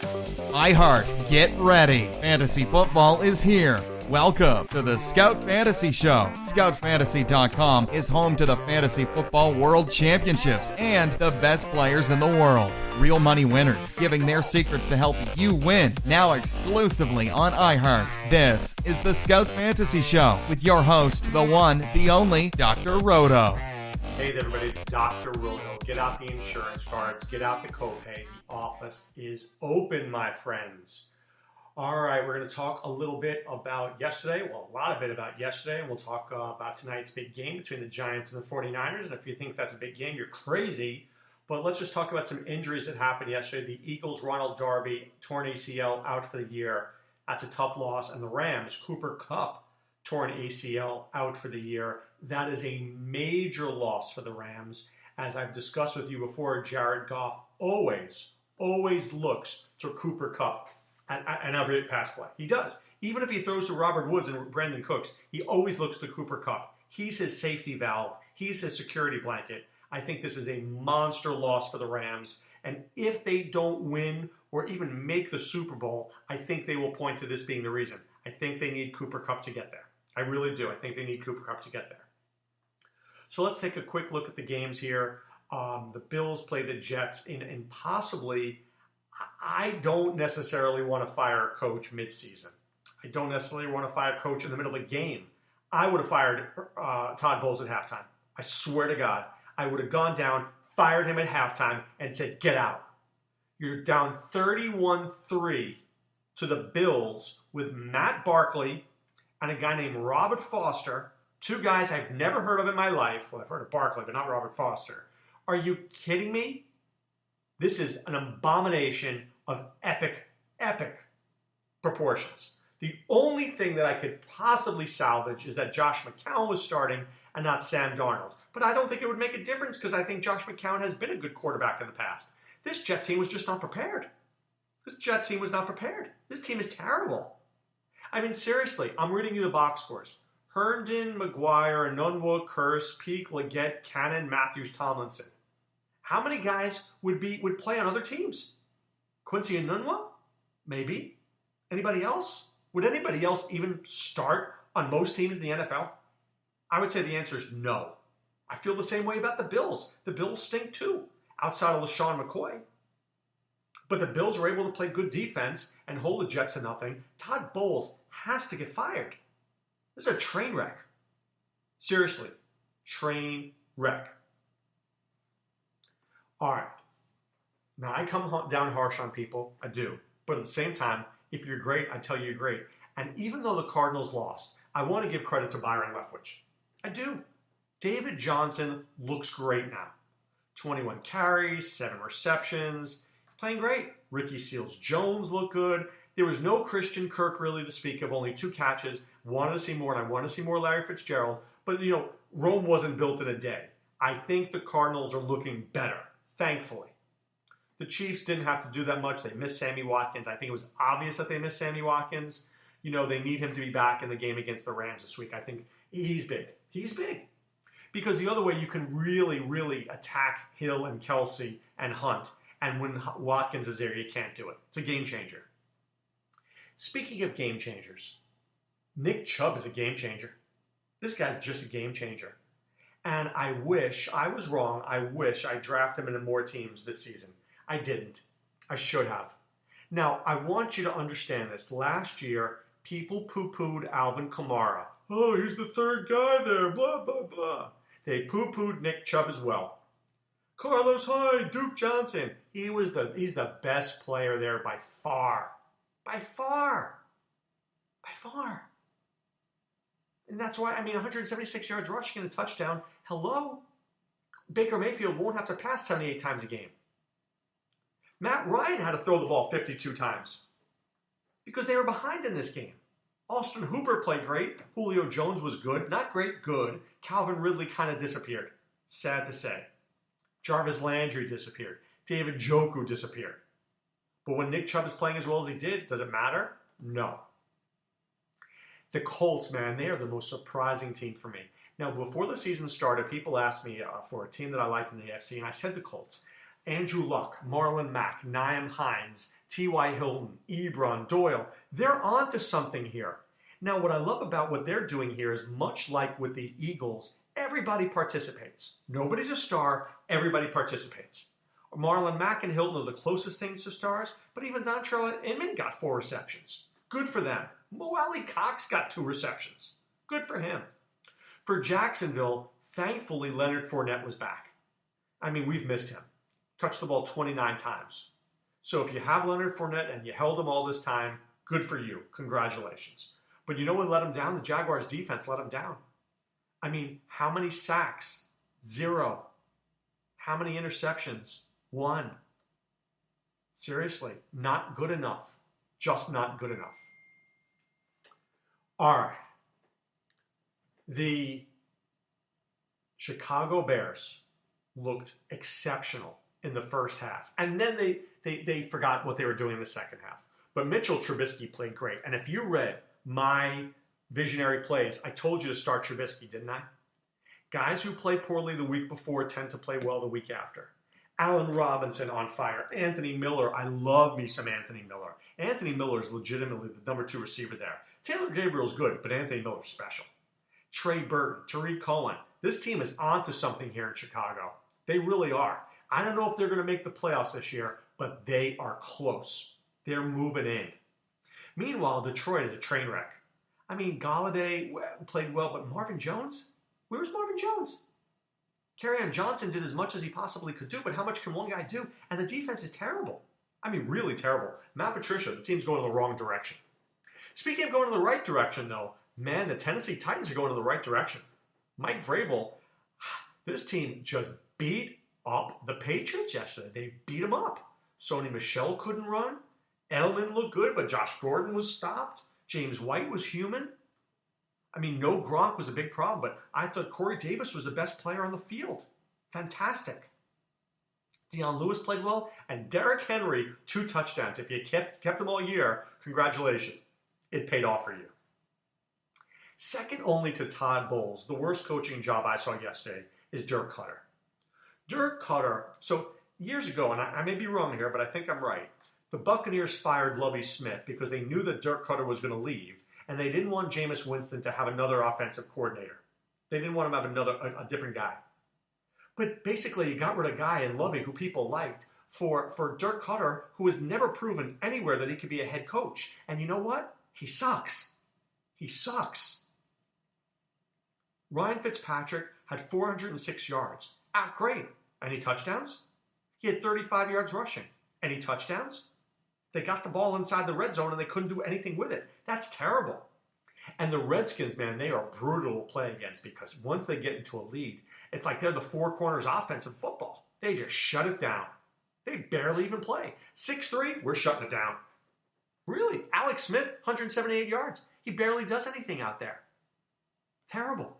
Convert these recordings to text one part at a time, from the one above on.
iHeart, get ready. Fantasy football is here. Welcome to the Scout Fantasy Show. ScoutFantasy.com is home to the Fantasy Football World Championships and the best players in the world. Real money winners giving their secrets to help you win. Now exclusively on iHeart. This is the Scout Fantasy Show with your host, the one, the only, Dr. Roto. Hey there, everybody, it's Dr. Roto. Get out the insurance cards, get out the copay. The office is open, my friends. All right, we're going to talk a little bit about yesterday. Well, a lot of it about yesterday. And we'll talk about tonight's big game between the Giants and the 49ers. And if you think that's a big game, you're crazy. But let's just talk about some injuries that happened yesterday. The Eagles, Ronald Darby, torn ACL, out for the year. That's a tough loss. And the Rams, Cooper Kupp, torn ACL, out for the year. That is a major loss for the Rams. As I've discussed with you before, Jared Goff always looks to Cooper Kupp and every pass play. He does. Even if he throws to Robert Woods and Brandon Cooks, he always looks to Cooper Kupp. He's his safety valve. He's his security blanket. I think this is a monster loss for the Rams. And if they don't win or even make the Super Bowl, I think they will point to this being the reason. I think they need Cooper Kupp to get there. I really do. I think they need Cooper Kupp to get there. So let's take a quick look at the games here. The Bills play the Jets in possibly, I don't necessarily want to fire a coach midseason. I don't necessarily want to fire a coach in the middle of a game. I would have fired Todd Bowles at halftime. I swear to God. I would have gone down, fired him at halftime, and said, get out. You're down 31-3 to the Bills with Matt Barkley and a guy named Robert Foster, two guys I've never heard of in my life. Well, I've heard of Barkley, but not Robert Foster. Are you kidding me? This is an abomination of epic proportions. The only thing that I could possibly salvage is that Josh McCown was starting and not Sam Darnold. But I don't think it would make a difference because I think Josh McCown has been a good quarterback in the past. This Jet team was just not prepared. This Jet team was not prepared. This team is terrible. I mean, seriously, I'm reading you the box scores. Herndon, McGuire, Nunwa, Curse, Peak, Leggett, Cannon, Matthews, Tomlinson. How many guys would play on other teams? Quincy and Nunwa? Maybe. Anybody else? Would anybody else even start on most teams in the NFL? I would say the answer is no. I feel the same way about the Bills. The Bills stink too, outside of LaShawn McCoy. But the Bills were able to play good defense and hold the Jets to nothing. Todd Bowles has to get fired. This is a train wreck. Seriously, train wreck. All right. Now, I come down harsh on people. I do. But at the same time, if you're great, I tell you you're great. And even though the Cardinals lost, I want to give credit to Byron Leftwich. I do. David Johnson looks great now. 21 carries, 7 receptions. Playing great. Ricky Seals-Jones looked good. There was no Christian Kirk really to speak of, only 2 catches. Wanted to see more, and I want to see more Larry Fitzgerald. But, Rome wasn't built in a day. I think the Cardinals are looking better, thankfully. The Chiefs didn't have to do that much. They missed Sammy Watkins. I think it was obvious that they missed Sammy Watkins. They need him to be back in the game against the Rams this week. I think he's big. He's big. Because the other way you can really attack Hill and Kelsey and Hunt, and when Watkins is there, you can't do it. It's a game changer. Speaking of game changers, Nick Chubb is a game changer. This guy's just a game changer. And I wish, I was wrong, I wish I drafted him into more teams this season. I didn't. I should have. Now, I want you to understand this. Last year, people poo-pooed Alvin Kamara. Oh, he's the third guy there, blah, blah, blah. They poo-pooed Nick Chubb as well. Carlos Hyde, Duke Johnson. He's the best player there by far. By far. By far. And that's why, 176 yards rushing and a touchdown. Hello? Baker Mayfield won't have to pass 78 times a game. Matt Ryan had to throw the ball 52 times because they were behind in this game. Austin Hooper played great. Julio Jones was good. Not great, good. Calvin Ridley kind of disappeared. Sad to say. Jarvis Landry disappeared. David Njoku disappeared. But when Nick Chubb is playing as well as he did, does it matter? No. The Colts, man, they are the most surprising team for me. Now, before the season started, people asked me for a team that I liked in the AFC, and I said the Colts. Andrew Luck, Marlon Mack, Nyheim Hines, T.Y. Hilton, Ebron, Doyle, they're on to something here. Now, what I love about what they're doing here is much like with the Eagles, everybody participates. Nobody's a star, everybody participates. Marlon Mack and Hilton are the closest things to stars, but even Dontrell Inman got 4 receptions. Good for them. Mo Cox got 2 receptions. Good for him. For Jacksonville, thankfully Leonard Fournette was back. I mean, we've missed him. Touched the ball 29 times. So if you have Leonard Fournette and you held him all this time, good for you. Congratulations. But you know what let him down? The Jaguars' defense let him down. I mean, how many sacks? 0. How many interceptions? 1. Seriously, not good enough. Just not good enough. All right. The Chicago Bears looked exceptional in the first half. And then they forgot what they were doing in the second half. But Mitchell Trubisky played great. And if you read my visionary plays, I told you to start Trubisky, didn't I? Guys who play poorly the week before tend to play well the week after. Allen Robinson on fire. Anthony Miller. I love me some Anthony Miller. Anthony Miller is legitimately the number 2 receiver there. Taylor Gabriel's good, but Anthony Miller's special. Trey Burton, Tariq Cohen. This team is onto something here in Chicago. They really are. I don't know if they're going to make the playoffs this year, but they are close. They're moving in. Meanwhile, Detroit is a train wreck. I mean, Galladay played well, but Marvin Jones? Where's Marvin Jones? Kerryon Johnson did as much as he possibly could do, but how much can one guy do? And the defense is terrible. I mean, really terrible. Matt Patricia, the team's going in the wrong direction. Speaking of going in the right direction, though, man, the Tennessee Titans are going in the right direction. Mike Vrabel, this team just beat up the Patriots yesterday. They beat them up. Sony Michel couldn't run. Edelman looked good, but Josh Gordon was stopped. James White was human. I mean, no Gronk was a big problem, but I thought Corey Davis was the best player on the field. Fantastic. Deion Lewis played well, and Derrick Henry, 2 touchdowns. If you kept him all year, congratulations. It paid off for you. Second only to Todd Bowles, the worst coaching job I saw yesterday is Dirk Cutter. Dirk Cutter, so years ago, and I may be wrong here, but I think I'm right, the Buccaneers fired Lovie Smith because they knew that Dirk Cutter was going to leave, and they didn't want Jameis Winston to have another offensive coordinator. They didn't want him to have a different guy. But basically, you got rid of a guy in Lovie who people liked for Dirk Cutter, who has never proven anywhere that he could be a head coach. And you know what? He sucks. He sucks. Ryan Fitzpatrick had 406 yards. Great. Any touchdowns? He had 35 yards rushing. Any touchdowns? They got the ball inside the red zone and they couldn't do anything with it. That's terrible. And the Redskins, man, they are brutal to play against because once they get into a lead, it's like they're the 4 corners offense in football. They just shut it down. They barely even play. 6-3, we're shutting it down. Really? Alex Smith, 178 yards. He barely does anything out there. Terrible.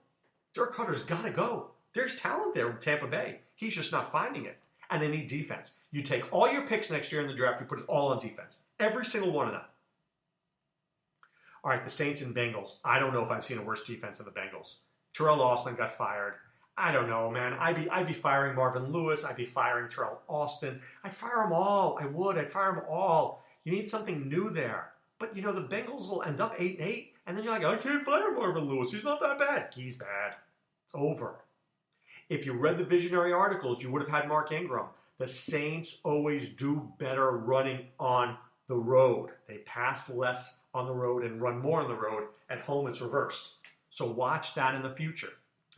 Dirk Cutter's got to go. There's talent there in Tampa Bay. He's just not finding it. And they need defense. You take all your picks next year in the draft, you put it all on defense. Every single one of them. All right, the Saints and Bengals. I don't know if I've seen a worse defense than the Bengals. Terrell Austin got fired. I don't know, man. I'd be firing Marvin Lewis. I'd be firing Terrell Austin. I'd fire them all. I would. I'd fire them all. You need something new there. But, you know, the Bengals will end up 8-8, and then you're like, I can't fire Marvin Lewis. He's not that bad. He's bad. It's over. If you read the visionary articles, you would have had Mark Ingram. The Saints always do better running on the road. They pass less on the road and run more on the road. At home, it's reversed. So watch that in the future,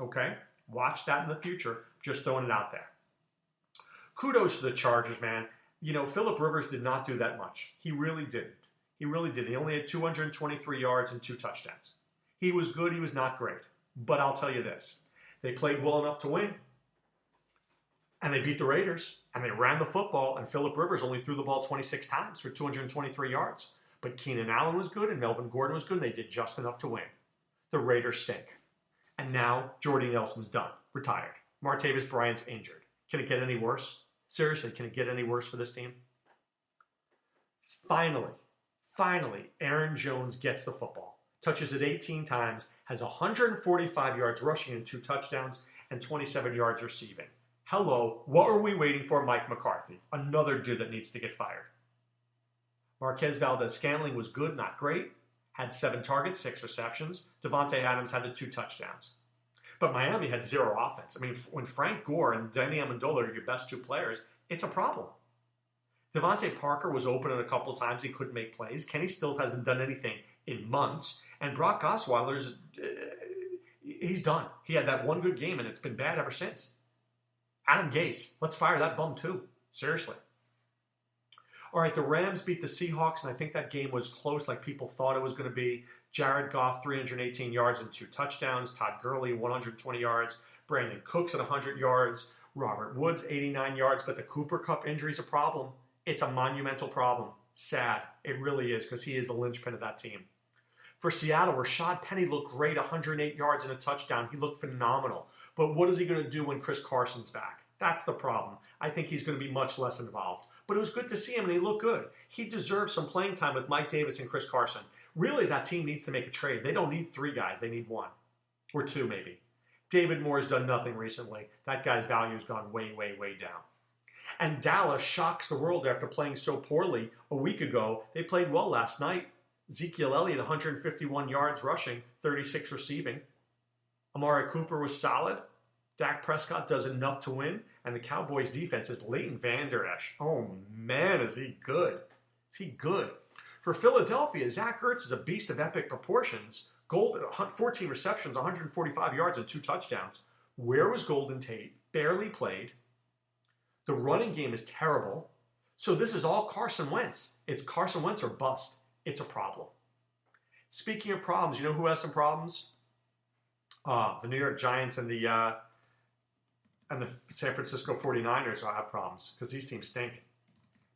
okay? Watch that in the future. Just throwing it out there. Kudos to the Chargers, man. You know, Phillip Rivers did not do that much. He really didn't. He really did. He only had 223 yards and 2 touchdowns. He was good. He was not great. But I'll tell you this. They played well enough to win. And they beat the Raiders. And they ran the football. And Phillip Rivers only threw the ball 26 times for 223 yards. But Keenan Allen was good and Melvin Gordon was good. And they did just enough to win. The Raiders stink. And now Jordy Nelson's done. Retired. Martavis Bryant's injured. Can it get any worse? Seriously, can it get any worse for this team? Finally, Aaron Jones gets the football. Touches it 18 times. Has 145 yards rushing and 2 touchdowns and 27 yards receiving. Hello, what are we waiting for? Mike McCarthy, another dude that needs to get fired. Marquez Valdez-Scantling was good, not great. Had 7 targets, 6 receptions. Devontae Adams had the 2 touchdowns. But Miami had 0 offense. I mean, when Frank Gore and Danny Amendola are your best 2 players, it's a problem. Devontae Parker was open a couple of times. He couldn't make plays. Kenny Stills hasn't done anything in months. And Brock Osweiler's, he's done. He had that one good game, and it's been bad ever since. Adam Gase, let's fire that bum too. Seriously. All right, the Rams beat the Seahawks, and I think that game was close like people thought it was going to be. Jared Goff, 318 yards and 2 touchdowns. Todd Gurley, 120 yards. Brandon Cooks at 100 yards. Robert Woods, 89 yards. But the Cooper Kupp injury is a problem. It's a monumental problem. Sad. It really is, because he is the linchpin of that team. For Seattle, Rashad Penny looked great, 108 yards and a touchdown. He looked phenomenal. But what is he going to do when Chris Carson's back? That's the problem. I think he's going to be much less involved. But it was good to see him, and he looked good. He deserves some playing time with Mike Davis and Chris Carson. Really, that team needs to make a trade. They don't need 3 guys. They need 1. Or 2, maybe. David Moore's done nothing recently. That guy's value's gone way, way, way down. And Dallas shocks the world after playing so poorly a week ago. They played well last night. Ezekiel Elliott, 151 yards rushing, 36 receiving. Amari Cooper was solid. Dak Prescott does enough to win. And the Cowboys' defense is Leighton Vander Esch. Oh, man, is he good. Is he good. For Philadelphia, Zach Ertz is a beast of epic proportions. 14 receptions, 145 yards, and 2 touchdowns. Where was Golden Tate? Barely played. The running game is terrible. So this is all Carson Wentz. It's Carson Wentz or bust. It's a problem. Speaking of problems, you know who has some problems? The New York Giants and the San Francisco 49ers will have problems because these teams stink.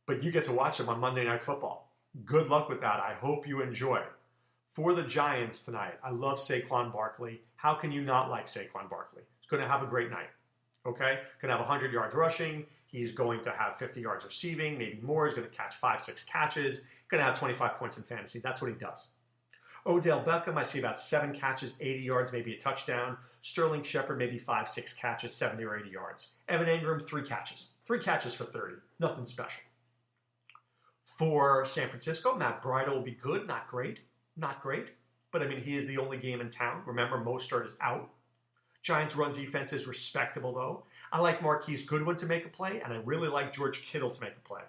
But you get to watch them on Monday Night Football. Good luck with that. I hope you enjoy. For the Giants tonight, I love Saquon Barkley. How can you not like Saquon Barkley? He's going to have a great night. Okay? Going to have 100 yards rushing. He's going to have 50 yards receiving, maybe more. He's going to catch 5-6 catches. Going to have 25 points in fantasy. That's what he does. Odell Beckham, I see about 7 catches, 80 yards, maybe a touchdown. Sterling Shepard, maybe 5-6 catches, 70 or 80 yards. Evan Ingram, 3 catches. 3 catches for 30. Nothing special. For San Francisco, Matt Breida will be good. Not great. Not great. But, I mean, he is the only game in town. Remember, Mostert is out. Giants' run defense is respectable, though. I like Marquise Goodwin to make a play, and I really like George Kittle to make a play.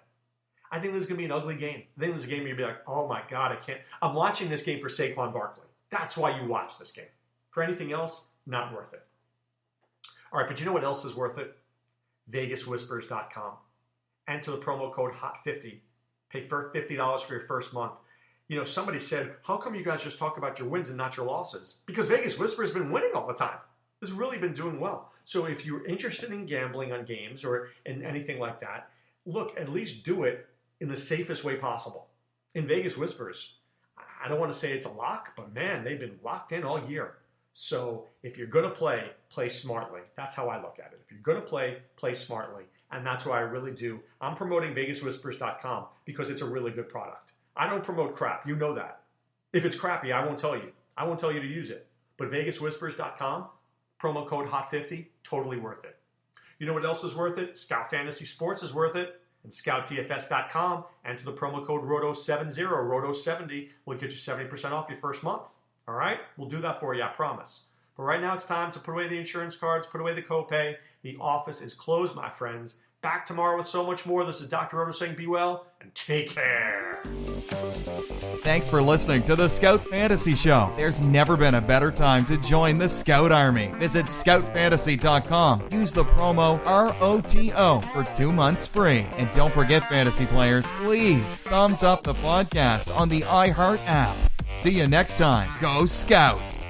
I think this is going to be an ugly game. I think this is a game where you'll be like, oh my God, I can't. I'm watching this game for Saquon Barkley. That's why you watch this game. For anything else, not worth it. All right, but you know what else is worth it? VegasWhispers.com. Enter the promo code HOT50. Pay for $50 for your first month. You know, somebody said, how come you guys just talk about your wins and not your losses? Because Vegas Whispers has been winning all the time. It's really been doing well. So if you're interested in gambling on games or in anything like that, look, at least do it in the safest way possible. In Vegas Whispers, I don't want to say it's a lock, but man, they've been locked in all year. So if you're going to play smartly. That's how I look at it. If you're going to play smartly. And that's why I really do. I'm promoting VegasWhispers.com because it's a really good product. I don't promote crap. You know that. If it's crappy, I won't tell you. I won't tell you to use it. But VegasWhispers.com, promo code HOT50, totally worth it. You know what else is worth it? Scout Fantasy Sports is worth it. And ScoutDFS.com, enter the promo code Roto70, Roto70 will get you 70% off your first month. All right? We'll do that for you, I promise. But right now it's time to put away the insurance cards, put away the copay. The office is closed, my friends. Back tomorrow with so much more. This is Dr. Roto saying be well and take care. Thanks for listening to the Scout Fantasy Show. There's never been a better time to join the Scout Army. Visit scoutfantasy.com. Use the promo ROTO for 2 months free. And don't forget, fantasy players, please thumbs up the podcast on the iHeart app. See you next time. Go Scouts!